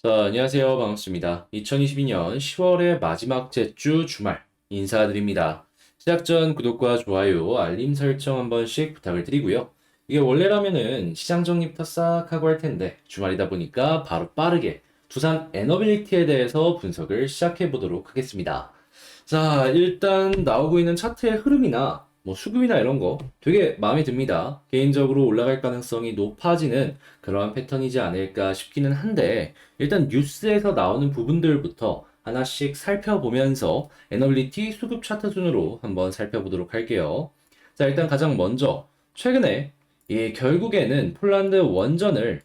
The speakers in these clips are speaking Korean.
자, 안녕하세요. 반갑습니다. 2022년 10월의 마지막 주 주말 인사드립니다. 시작 전 구독과 좋아요, 알림 설정 한 번씩 부탁을 드리고요. 이게 원래라면은 시장 정리부터 싹 하고 할 텐데 주말이다 보니까 바로 빠르게 두산 에너빌리티에 대해서 분석을 시작해 보도록 하겠습니다. 자, 일단 나오고 있는 차트의 흐름이나 뭐 수급이나 이런 거 되게 마음에 듭니다. 개인적으로 올라갈 가능성이 높아지는 그러한 패턴이지 않을까 싶기는 한데 일단 뉴스에서 나오는 부분들부터 하나씩 살펴보면서 에너빌리티 수급 차트 순으로 한번 살펴보도록 할게요. 자, 일단 가장 먼저 최근에 결국에는 폴란드 원전을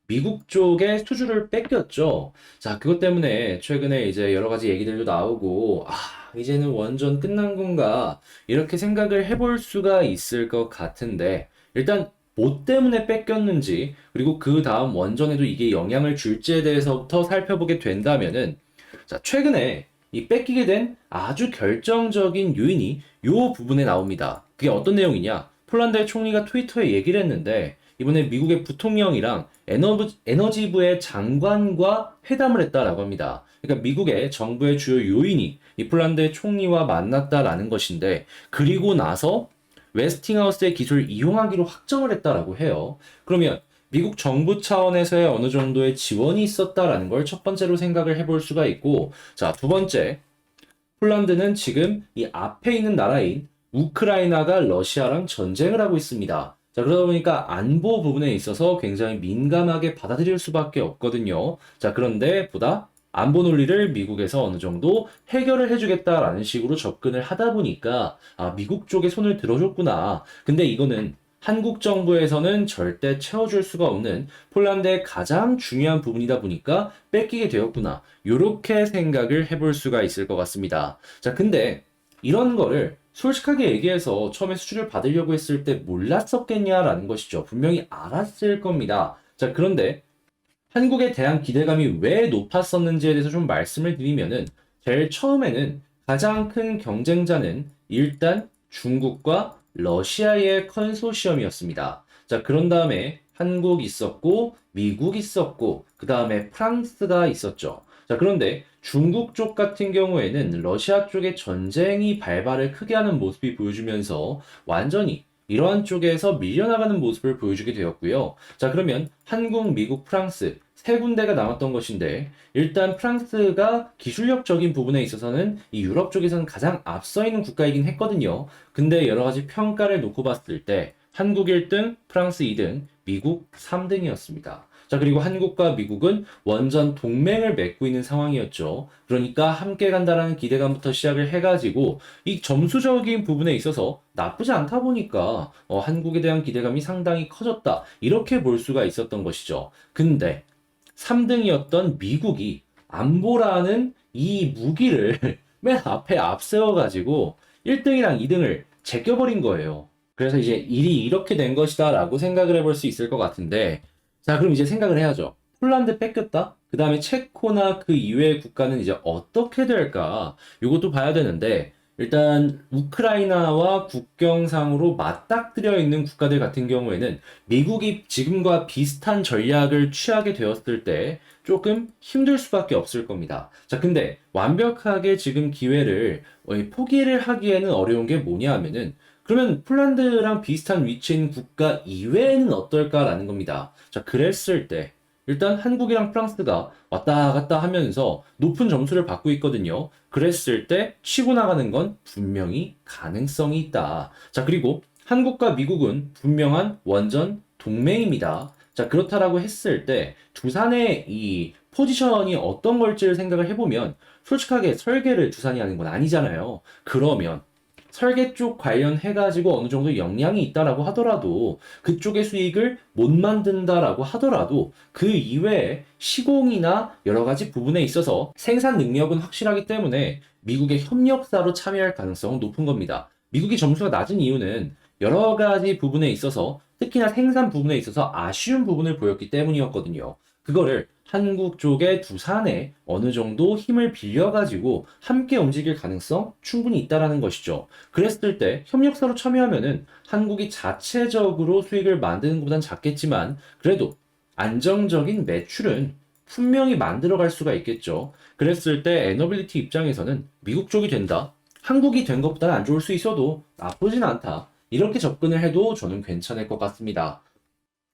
미국 쪽에 수주를 뺏겼죠. 자, 그것 때문에 최근에 이제 여러 가지 얘기들도 나오고, 이제는 원전 끝난 건가? 이렇게 생각을 해볼 수가 있을 것 같은데, 일단 뭐 때문에 뺏겼는지, 그리고 그 다음 원전에도 이게 영향을 줄지에 대해서부터 살펴보게 된다면은, 자, 최근에 이 뺏기게 된 아주 결정적인 요인이 요 부분에 나옵니다. 그게 어떤 내용이냐? 폴란드의 총리가 트위터에 얘기를 했는데, 이번에 미국의 부통령이랑 에너지부의 장관과 회담을 했다라고 합니다. 그러니까 미국의 정부의 주요 요인이 이 폴란드의 총리와 만났다라는 것인데, 그리고 나서 웨스팅하우스의 기술을 이용하기로 확정을 했다라고 해요. 그러면 미국 정부 차원에서의 어느 정도의 지원이 있었다라는 걸 첫 번째로 생각을 해볼 수가 있고, 자, 두 번째, 폴란드는 지금 이 앞에 있는 나라인 우크라이나가 러시아랑 전쟁을 하고 있습니다. 자, 그러다 보니까 안보 부분에 있어서 굉장히 민감하게 받아들일 수밖에 없거든요. 자, 그런데 보다 안보 논리를 미국에서 어느 정도 해결을 해주겠다라는 식으로 접근을 하다 보니까 미국 쪽에 손을 들어줬구나. 근데 이거는 한국 정부에서는 절대 채워줄 수가 없는 폴란드의 가장 중요한 부분이다 보니까 뺏기게 되었구나. 요렇게 생각을 해볼 수가 있을 것 같습니다. 자, 근데 이런 거를 솔직하게 얘기해서 처음에 수주를 받으려고 했을 때 몰랐었겠냐라는 것이죠. 분명히 알았을 겁니다. 자, 그런데 한국에 대한 기대감이 왜 높았었는지에 대해서 좀 말씀을 드리면은 제일 처음에는 가장 큰 경쟁자는 일단 중국과 러시아의 컨소시엄이었습니다. 자, 그런 다음에 한국 있었고, 미국 있었고, 그 다음에 프랑스가 있었죠. 자, 그런데 중국 쪽 같은 경우에는 러시아 쪽의 전쟁이 발발을 크게 하는 모습이 보여주면서 완전히 이러한 쪽에서 밀려나가는 모습을 보여주게 되었고요. 자, 그러면 한국, 미국, 프랑스 세 군데가 남았던 것인데 일단 프랑스가 기술력적인 부분에 있어서는 이 유럽 쪽에서는 가장 앞서 있는 국가이긴 했거든요. 근데 여러 가지 평가를 놓고 봤을 때 한국 1등, 프랑스 2등, 미국 3등이었습니다. 자, 그리고 한국과 미국은 원전 동맹을 맺고 있는 상황이었죠. 그러니까 함께 간다라는 기대감부터 시작을 해가지고 이 점수적인 부분에 있어서 나쁘지 않다 보니까 한국에 대한 기대감이 상당히 커졌다. 이렇게 볼 수가 있었던 것이죠. 근데 3등이었던 미국이 안보라는 이 무기를 맨 앞에 앞세워가지고 1등이랑 2등을 제껴버린 거예요. 그래서 이제 일이 이렇게 된 것이다라고 생각을 해볼 수 있을 것 같은데, 자, 그럼 이제 생각을 해야죠. 폴란드 뺏겼다? 그 다음에 체코나 그 이외의 국가는 이제 어떻게 될까? 이것도 봐야 되는데, 일단 우크라이나와 국경상으로 맞닥뜨려 있는 국가들 같은 경우에는 미국이 지금과 비슷한 전략을 취하게 되었을 때 조금 힘들 수밖에 없을 겁니다. 자, 근데 완벽하게 지금 기회를 포기를 하기에는 어려운 게 뭐냐 하면은 그러면 폴란드랑 비슷한 위치인 국가 이외에는 어떨까라는 겁니다. 자, 그랬을 때 일단 한국이랑 프랑스가 왔다 갔다 하면서 높은 점수를 받고 있거든요. 그랬을 때 치고 나가는 건 분명히 가능성이 있다. 자, 그리고 한국과 미국은 분명한 원전 동맹입니다. 자, 그렇다라고 했을 때 두산의 이 포지션이 어떤 걸지를 생각을 해보면 솔직하게 설계를 두산이 하는 건 아니잖아요. 그러면 설계 쪽 관련해가지고 어느 정도 역량이 있다라고 하더라도 그쪽의 수익을 못 만든다라고 하더라도 그 이외에 시공이나 여러 가지 부분에 있어서 생산 능력은 확실하기 때문에 미국의 협력사로 참여할 가능성은 높은 겁니다. 미국이 점수가 낮은 이유는 여러 가지 부분에 있어서 특히나 생산 부분에 있어서 아쉬운 부분을 보였기 때문이었거든요. 그거를 한국 쪽의 두산에 어느 정도 힘을 빌려가지고 함께 움직일 가능성 충분히 있다라는 것이죠. 그랬을 때 협력사로 참여하면은 한국이 자체적으로 수익을 만드는 것보단 작겠지만 그래도 안정적인 매출은 분명히 만들어갈 수가 있겠죠. 그랬을 때 에너빌리티 입장에서는 미국 쪽이 된다. 한국이 된 것보다는 안 좋을 수 있어도 나쁘진 않다. 이렇게 접근을 해도 저는 괜찮을 것 같습니다.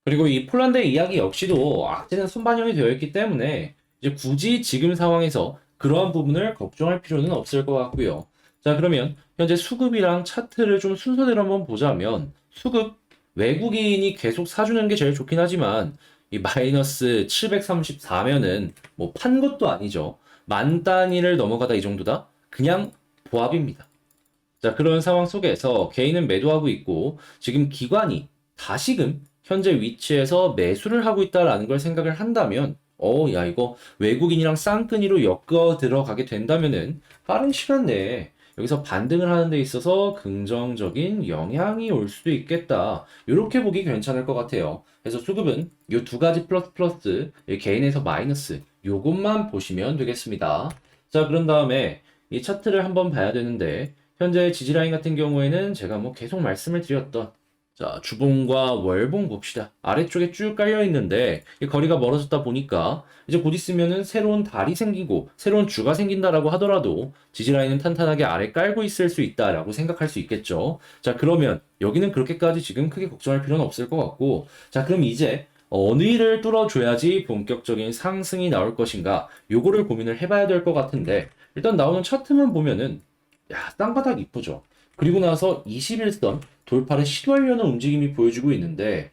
그리고 이 폴란드의 이야기 역시도 악재는 선반영이 되어 있기 때문에 이제 굳이 지금 상황에서 그러한 부분을 걱정할 필요는 없을 것 같고요. 자, 그러면 현재 수급이랑 차트를 좀 순서대로 한번 보자면 수급 외국인이 계속 사주는 게 제일 좋긴 하지만 이 마이너스 734면은 뭐 판 것도 아니죠. 만 단위를 넘어가다 이 정도다? 그냥 보합입니다. 자, 그런 상황 속에서 개인은 매도하고 있고 지금 기관이 다시금 현재 위치에서 매수를 하고 있다라는 걸 생각을 한다면 야, 이거 외국인이랑 쌍끈이로 엮어 들어가게 된다면은 빠른 시간 내에 여기서 반등을 하는 데 있어서 긍정적인 영향이 올 수도 있겠다. 이렇게 보기 괜찮을 것 같아요. 그래서 수급은 이 두 가지 플러스 이 개인에서 마이너스 요것만 보시면 되겠습니다. 자, 그런 다음에 이 차트를 한번 봐야 되는데 현재 지지라인 같은 경우에는 제가 뭐 계속 말씀을 드렸던 자, 주봉과 월봉 봅시다. 아래쪽에 쭉 깔려 있는데 이 거리가 멀어졌다 보니까 이제 곧 있으면은 새로운 달이 생기고 새로운 주가 생긴다라고 하더라도 지지라인은 탄탄하게 아래 깔고 있을 수 있다라고 생각할 수 있겠죠. 자, 그러면 여기는 그렇게까지 지금 크게 걱정할 필요는 없을 것 같고 자, 그럼 이제 어느 일을 뚫어줘야지 본격적인 상승이 나올 것인가 요거를 고민을 해봐야 될 것 같은데 일단 나오는 차트만 보면은 야, 땅바닥 이쁘죠. 그리고 나서 21선 돌파를 시도하려는 움직임이 보여주고 있는데,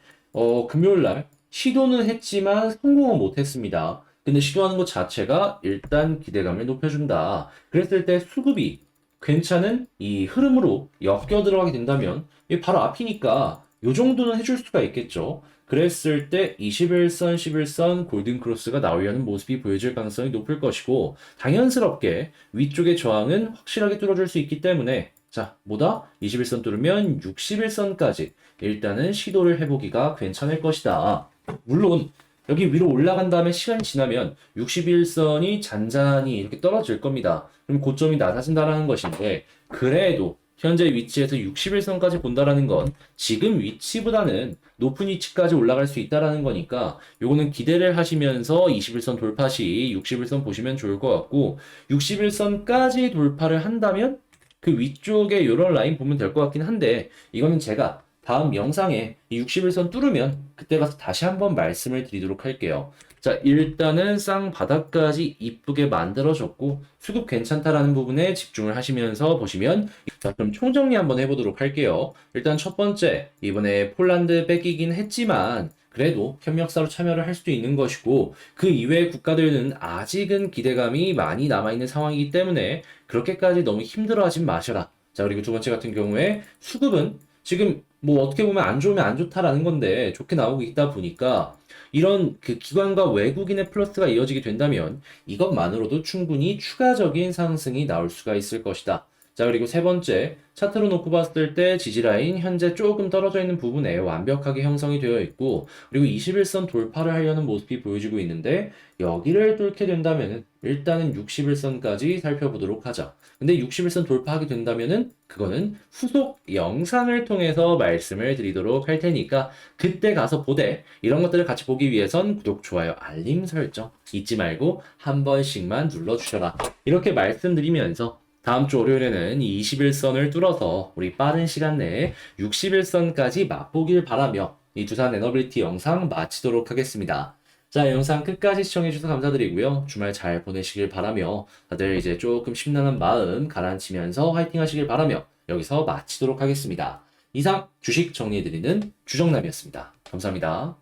금요일 날 시도는 했지만 성공은 못했습니다. 근데 시도하는 것 자체가 일단 기대감을 높여준다. 그랬을 때 수급이 괜찮은 이 흐름으로 엮여 들어가게 된다면, 이게 바로 앞이니까 요 정도는 해줄 수가 있겠죠. 그랬을 때 21선, 11선 골든크로스가 나오려는 모습이 보여질 가능성이 높을 것이고, 당연스럽게 위쪽의 저항은 확실하게 뚫어줄 수 있기 때문에 자, 뭐다? 21선 뚫으면 61선까지 일단은 시도를 해보기가 괜찮을 것이다. 물론 여기 위로 올라간 다음에 시간이 지나면 61선이 잔잔히 이렇게 떨어질 겁니다. 그럼 고점이 낮아진다는 것인데 그래도 현재 위치에서 61선까지 본다라는 건 지금 위치보다는 높은 위치까지 올라갈 수 있다라는 거니까 요거는 기대를 하시면서 21선 돌파 시 61선 보시면 좋을 것 같고 61선까지 돌파를 한다면 그 위쪽에 이런 라인 보면 될 것 같긴 한데 이거는 제가 다음 영상에 이 61선 뚫으면 그때 가서 다시 한번 말씀을 드리도록 할게요. 자, 일단은 쌍바닥까지 이쁘게 만들어졌고 수급 괜찮다라는 부분에 집중을 하시면서 보시면 자, 그럼 총정리 한번 해보도록 할게요. 일단 첫 번째, 이번에 폴란드 뺏기긴 했지만 그래도 협력사로 참여를 할 수도 있는 것이고 그 이외의 국가들은 아직은 기대감이 많이 남아있는 상황이기 때문에 그렇게까지 너무 힘들어하진 마셔라. 자, 그리고 두 번째 같은 경우에 수급은 지금 뭐 어떻게 보면 안 좋으면 안 좋다라는 건데 좋게 나오고 있다 보니까 이런 그 기관과 외국인의 플러스가 이어지게 된다면 이것만으로도 충분히 추가적인 상승이 나올 수가 있을 것이다. 자, 그리고 세 번째, 차트로 놓고 봤을 때 지지라인 현재 조금 떨어져 있는 부분에 완벽하게 형성이 되어 있고, 그리고 21선 돌파를 하려는 모습이 보여지고 있는데, 여기를 뚫게 된다면은, 일단은 61선까지 살펴보도록 하자. 근데 61선 돌파하게 된다면은, 그거는 후속 영상을 통해서 말씀을 드리도록 할 테니까, 그때 가서 보되, 이런 것들을 같이 보기 위해선 구독, 좋아요, 알림 설정 잊지 말고 한 번씩만 눌러주셔라. 이렇게 말씀드리면서, 다음 주 월요일에는 21선을 뚫어서 우리 빠른 시간 내에 61선까지 맛보길 바라며 이 두산 에너빌리티 영상 마치도록 하겠습니다. 자, 영상 끝까지 시청해주셔서 감사드리고요. 주말 잘 보내시길 바라며 다들 이제 조금 심란한 마음 가라앉히면서 화이팅 하시길 바라며 여기서 마치도록 하겠습니다. 이상 주식 정리해드리는 주정남이었습니다. 감사합니다.